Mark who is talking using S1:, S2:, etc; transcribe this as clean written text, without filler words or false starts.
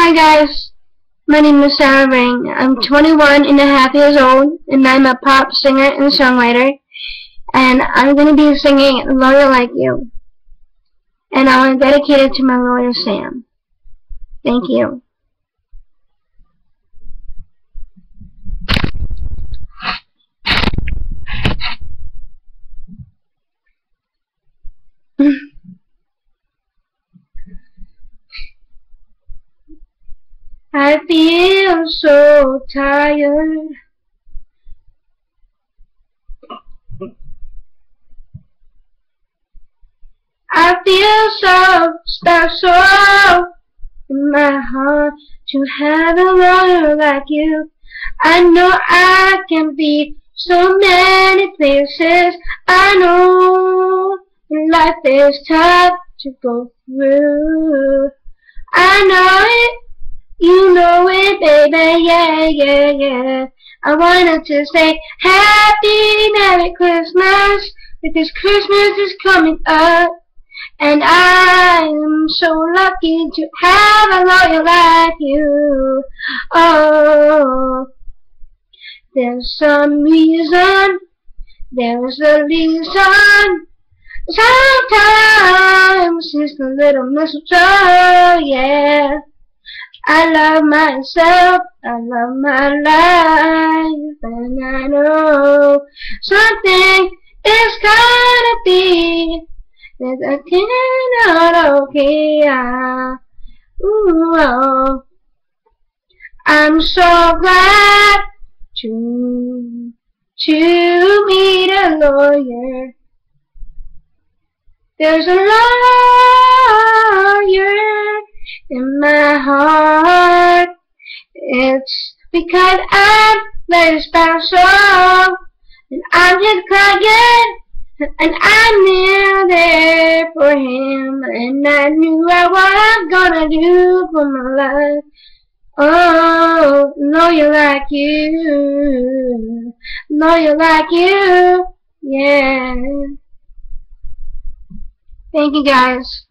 S1: Hi guys, my name is Sarah Ring. I'm 21 and a half years old, and I'm a pop singer and songwriter. And I'm going to be singing Lawyer Like You. And I want to dedicate it to my lawyer, Sam. Thank you. I feel so tired. I feel so special in my heart to have a lawyer like you. I know I can be so many places. I know life is tough to go through. I know it. You know it, baby, yeah, yeah, yeah. I wanted to say Happy Merry Christmas, because Christmas is coming up. And I am so lucky to have a lawyer like you. Oh, there's some reason, there's a reason. Sometimes it's a little mistletoe, yeah. I love myself, I love my life, and I know something is gonna be that I cannot okay. Ooh, oh. I'm so glad to meet a lawyer. There's a lawyer in my heart. It's because I'm very special, and I'm his client, and I'm near there for him, and I knew what I'm gonna do for my life. Oh, lawyer like you, lawyer like you, yeah. Thank you guys.